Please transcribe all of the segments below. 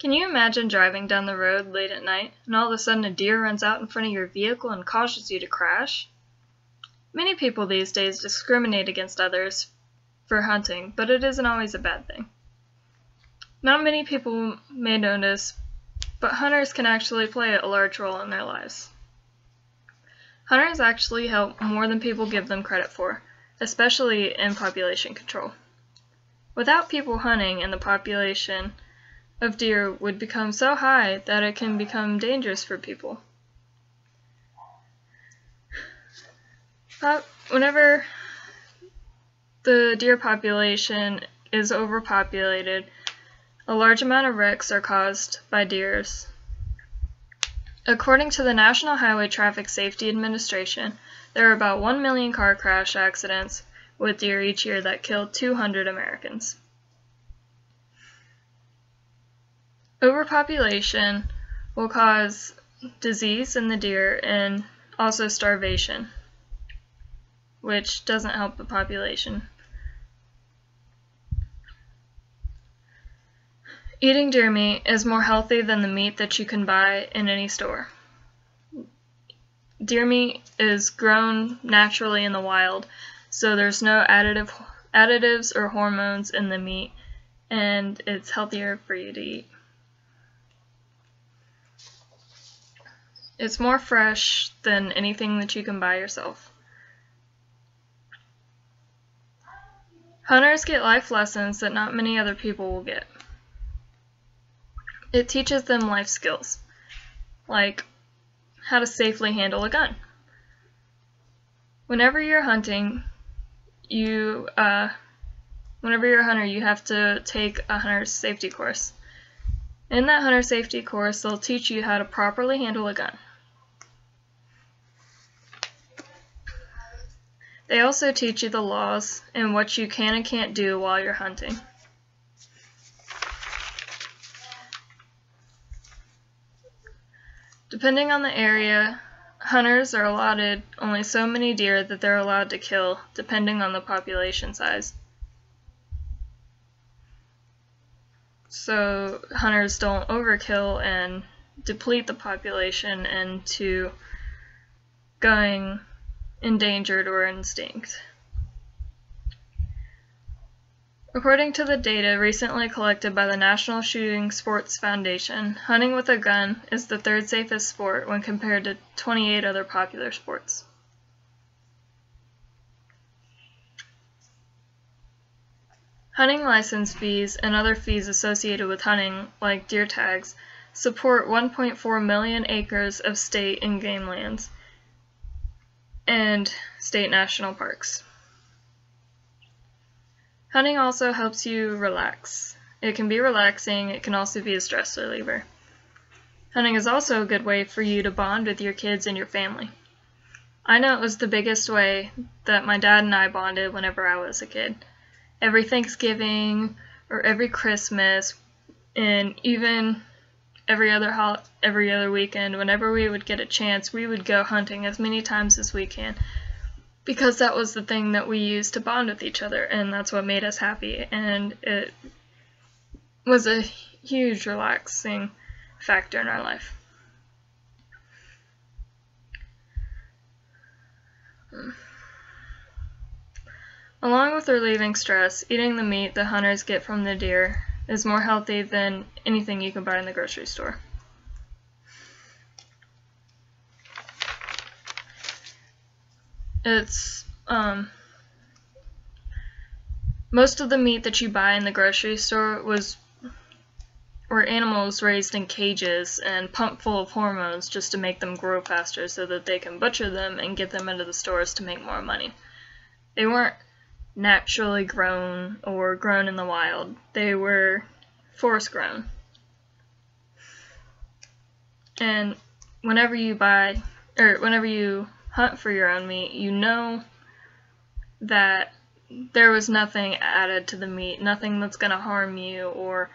Can you imagine driving down the road late at night and all of a sudden a deer runs out in front of your vehicle and causes you to crash? Many people these days discriminate against others for hunting, but it isn't always a bad thing. Not many people may notice, but hunters can actually play a large role in their lives. Hunters actually help more than people give them credit for, especially in population control. Without people hunting, and the population of deer would become so high that it can become dangerous for people. Whenever the deer population is overpopulated, a large amount of wrecks are caused by deers. According to the National Highway Traffic Safety Administration, there are about 1 million car crash accidents with deer each year that kill 200 Americans. Overpopulation will cause disease in the deer and also starvation, which doesn't help the population. Eating deer meat is more healthy than the meat that you can buy in any store. Deer meat is grown naturally in the wild, so there's no additives or hormones in the meat, and it's healthier for you to eat. It's more fresh than anything that you can buy yourself. Hunters get life lessons that not many other people will get. It teaches them life skills, like how to safely handle a gun. Whenever you're hunting, whenever you're a hunter, you have to take a hunter's safety course. In that hunter safety course, they'll teach you how to properly handle a gun. They also teach you the laws and what you can and can't do while you're hunting. Depending on the area, hunters are allotted only so many deer that they're allowed to kill, depending on the population size. So hunters don't overkill and deplete the population into going endangered or extinct. According to the data recently collected by the National Shooting Sports Foundation, hunting with a gun is the third safest sport when compared to 28 other popular sports. Hunting license fees and other fees associated with hunting, like deer tags, support 1.4 million acres of state and game lands and state national parks. Hunting also helps you relax. It can be relaxing, it can also be a stress reliever. Hunting is also a good way for you to bond with your kids and your family. I know it was the biggest way that my dad and I bonded whenever I was a kid. Every Thanksgiving or every Christmas and even every other weekend, whenever we would get a chance, we would go hunting as many times as we can, because that was the thing that we used to bond with each other, and that's what made us happy, and it was a huge relaxing factor in our life. Along with relieving stress, eating the meat the hunters get from the deer is more healthy than anything you can buy in the grocery store. It's most of the meat that you buy in the grocery store were animals raised in cages and pumped full of hormones just to make them grow faster so that they can butcher them and get them into the stores to make more money. They weren't naturally grown or grown in the wild. They were forest grown. And whenever you hunt for your own meat, you know that there was nothing added to the meat, nothing that's going to harm you or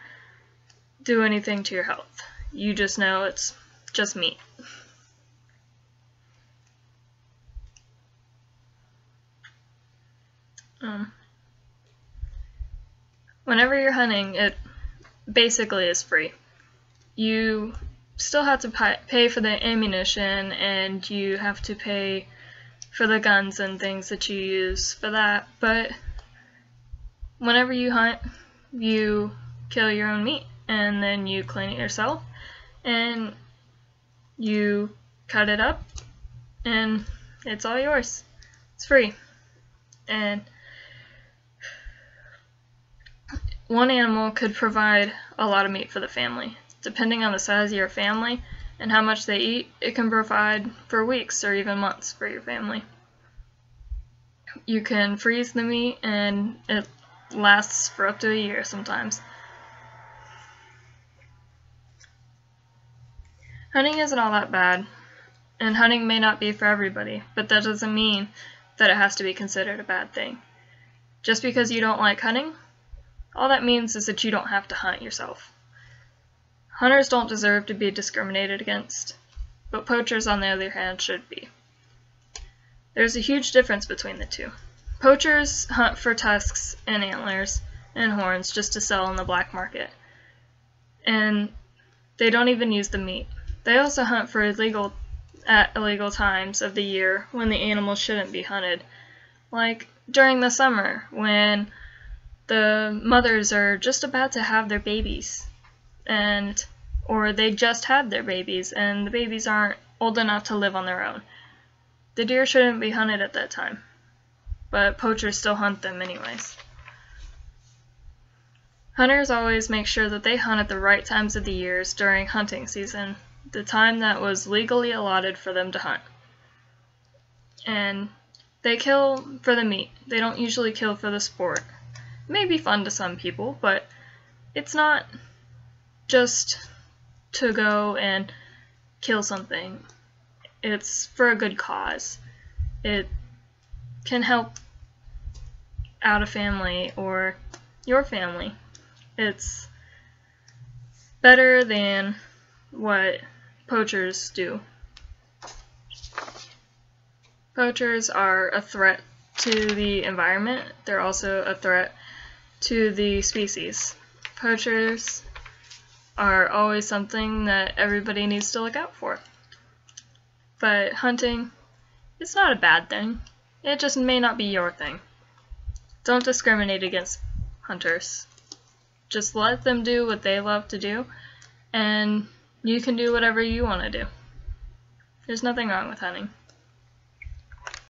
do anything to your health. You just know it's just meat. Whenever you're hunting, it basically is free. you still have to pay for the ammunition, and you have to pay for the guns and things that you use for that, but whenever you hunt, you kill your own meat, and then you clean it yourself, and you cut it up, and it's all yours. It's free. And one animal could provide a lot of meat for the family. Depending on the size of your family and how much they eat, it can provide for weeks or even months for your family. You can freeze the meat and it lasts for up to a year sometimes. Hunting isn't all that bad, and hunting may not be for everybody, but that doesn't mean that it has to be considered a bad thing. Just because you don't like hunting, all that means is that you don't have to hunt yourself. Hunters don't deserve to be discriminated against, but poachers, on the other hand, should be. There's a huge difference between the two. Poachers hunt for tusks and antlers and horns just to sell on the black market, and they don't even use the meat. They also hunt for at illegal times of the year when the animals shouldn't be hunted, like during the summer when the mothers are just about to have their babies, or they just had their babies and the babies aren't old enough to live on their own. The deer shouldn't be hunted at that time, but poachers still hunt them anyways. Hunters always make sure that they hunt at the right times of the years during hunting season, the time that was legally allotted for them to hunt. And they kill for the meat. They don't usually kill for the sport. It may be fun to some people, but it's not just to go and kill something. It's for a good cause. It can help out a family or your family. It's better than what poachers do. Poachers are a threat to the environment. They're also a threat to the species. Poachers are always something that everybody needs to look out for. But hunting, it's not a bad thing. It just may not be your thing. Don't discriminate against hunters. Just let them do what they love to do, and you can do whatever you want to do. There's nothing wrong with hunting.